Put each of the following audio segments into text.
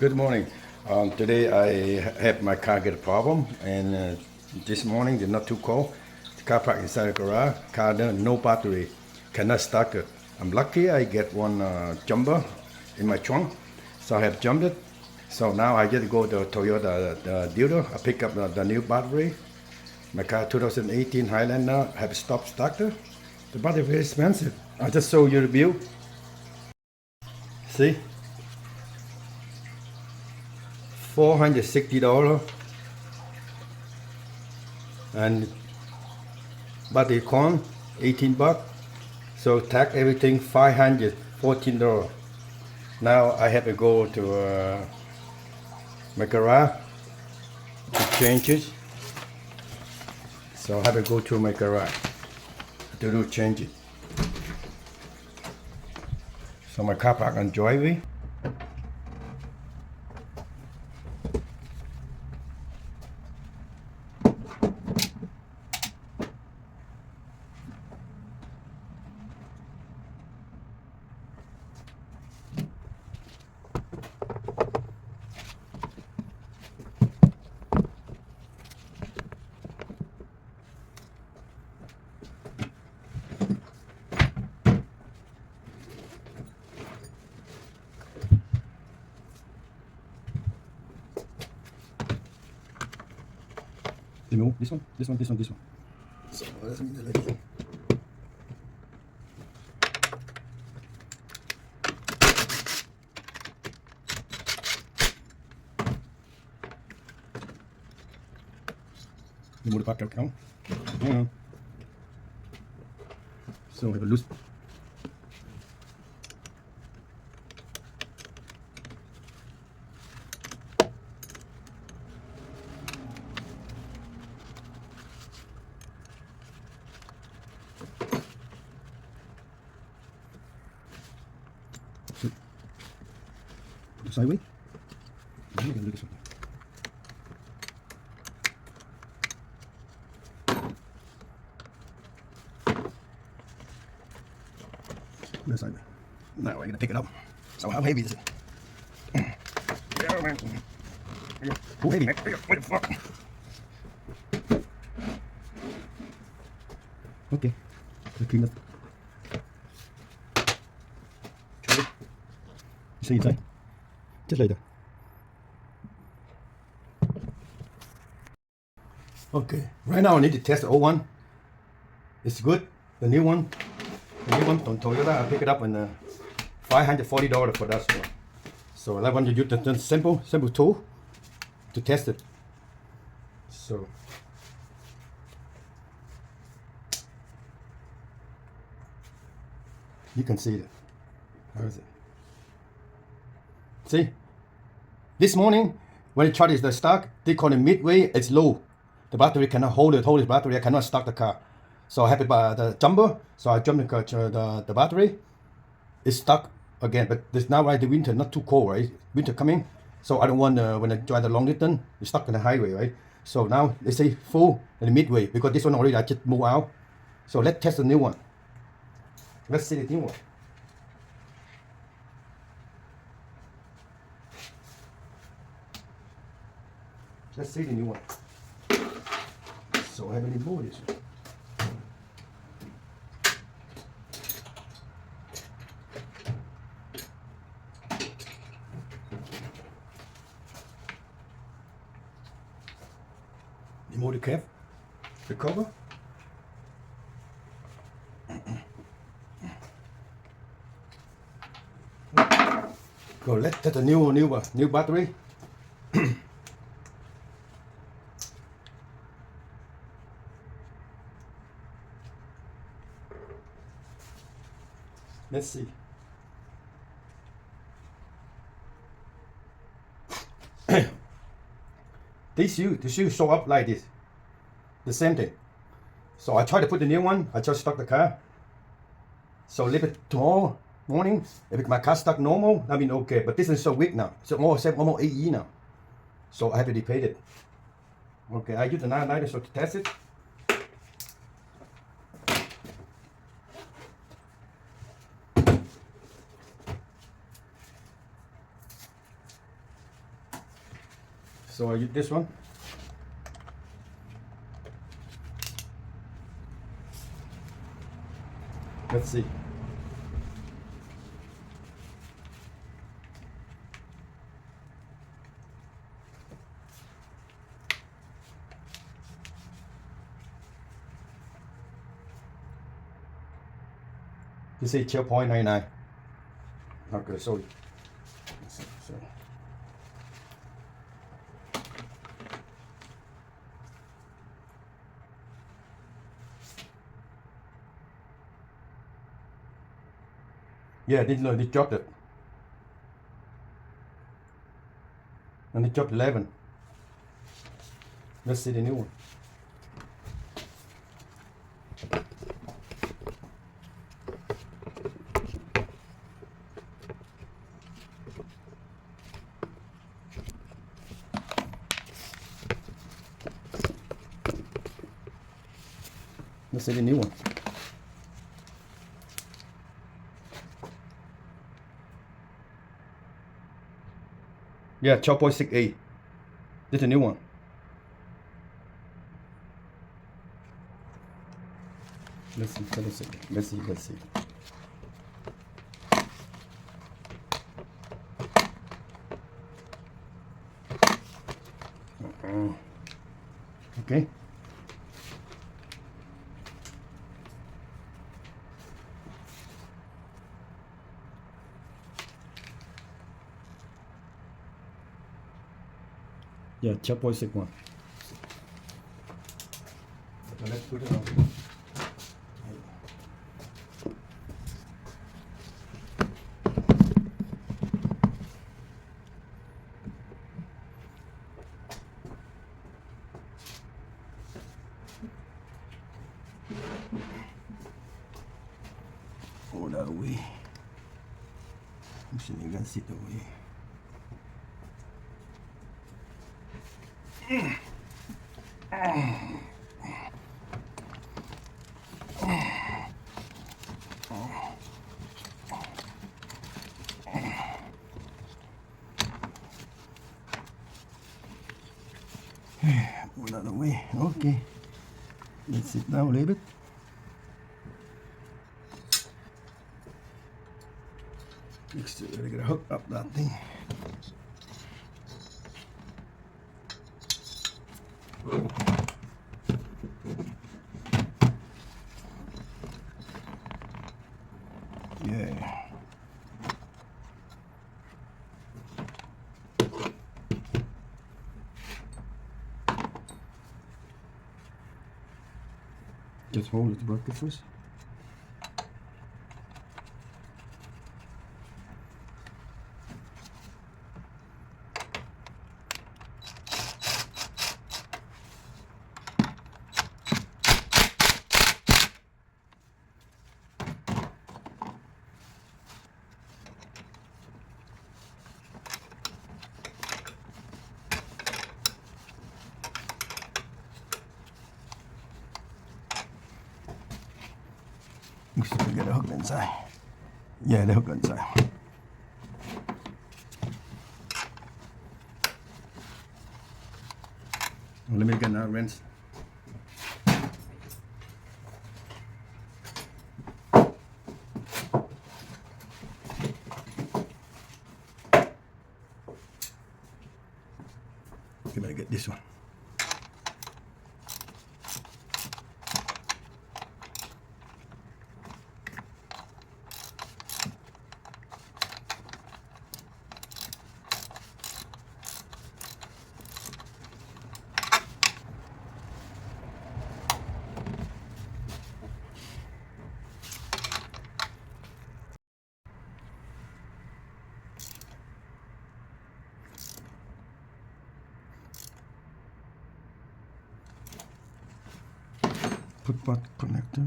Good morning. Today I have my car get a problem, and this morning it's not too cold. The car parked inside the garage. Car no battery, cannot start it. I'm lucky I get one jumper in my trunk, so I have jumped it. So now I just go to Toyota dealer. I pick up the new battery. My car 2018 Highlander have stop starter. The battery very expensive. I just show you the bill. See? $460 and battery con 18 bucks, so tax everything $514. Now I have to go to my garage to change it, so I have to go to my garage to do change it. So my car park on driveway. No, this one. So let me delete it. Remove the back out now. So I have a loose. The sideway. I'm gonna do this one. The sideway. Now we're gonna pick it up. So how heavy is it? Yeah, man. Too heavy, man. What the fuck? Okay. Let's clean up. See inside. Just later. Okay, right now I need to test the old one. It's good. The new one from Toyota, I pick it up in $540 for that one. So I want to use the simple tool to test it. So you can see it. How is it? See, this morning when the charge is the stock, they call it midway. It's low. The battery cannot hold it. Hold this battery. I cannot start the car. So I have it by the jumper. So I jump the battery. It's stuck again. But this now right the winter not too cold, right? Winter coming. So I don't want when I drive the long distance, it's stuck on the highway, right? So now they say full and midway because this one already I just move out. So let's test the new one. Let's see the new one. Let's see the new one. So I have any more this one. Remove the cap, the cover. Go. Let's test the new battery. Let's see. The shoe show up like this. The same thing. So I try to put the new one. I just stuck the car. So leave it tomorrow morning. If my car stuck normal, I mean okay. But this is so weak now. So almost 8 years now. So I have to repair it. Okay, I use the 990 so to test it. So I use this one. Let's see. You see 12.99. Not gonna show you. So. Yeah, they dropped it. And they dropped 11. Let's see the new one. Let's see the new one. Yeah, 12.68. This is a new one. Let's see. Okay. Yeah, 12.61. So let's put it on. Hold that away. I'm sure you can sit away. Move that away. Okay. Let's sit down a little bit. Next, we're gonna hook up that thing. Yeah. Just hold it, bracket first. Looks like we got a hook inside. Yeah, the hook inside. Let me get that rinse. Okay, better get this one. Put butt connector.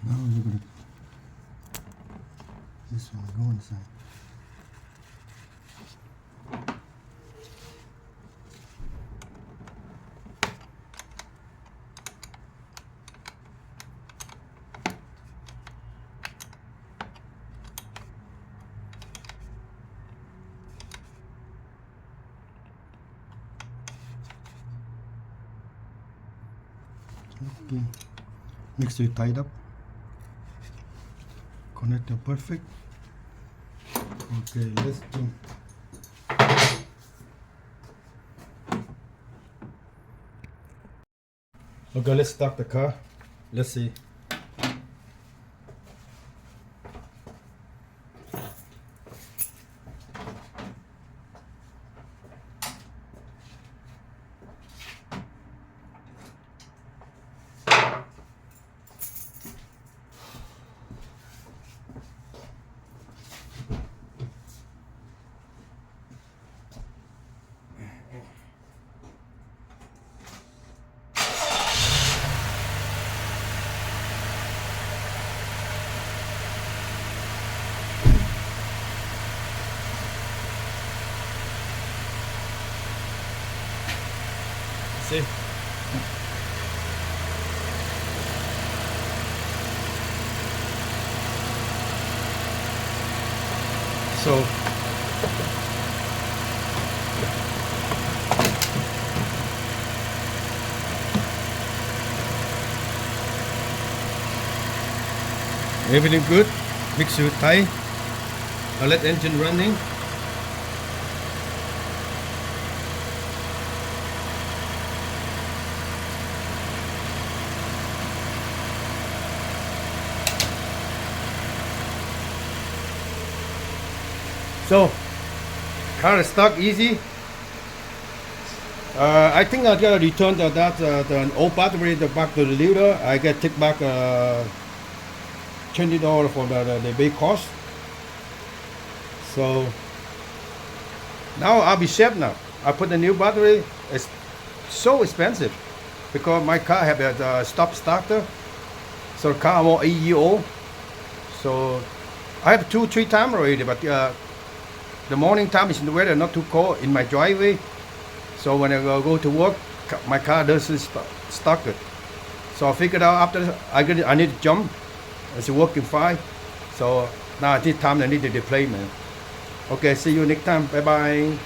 Now you're gonna this one go inside. Okay. Make sure you tied up. Connector perfect. Okay, let's do. Okay, let's start the car. Let's see. See? So everything good. Make sure tight. I'll let engine running. So, car is stuck easy. I think I gotta return the old battery back to the dealer. I get take back $20 for the big cost. So now I'll be safe now. I put the new battery. It's so expensive because my car have a stop starter. So the car more 8 years old. So I have 2-3 times already, but the morning time is the weather not too cold in my driveway. So when I go to work, my car doesn't start it. So I figured out after I need to jump. It's working fine. So now this time I need the replacement. Okay, see you next time. Bye bye.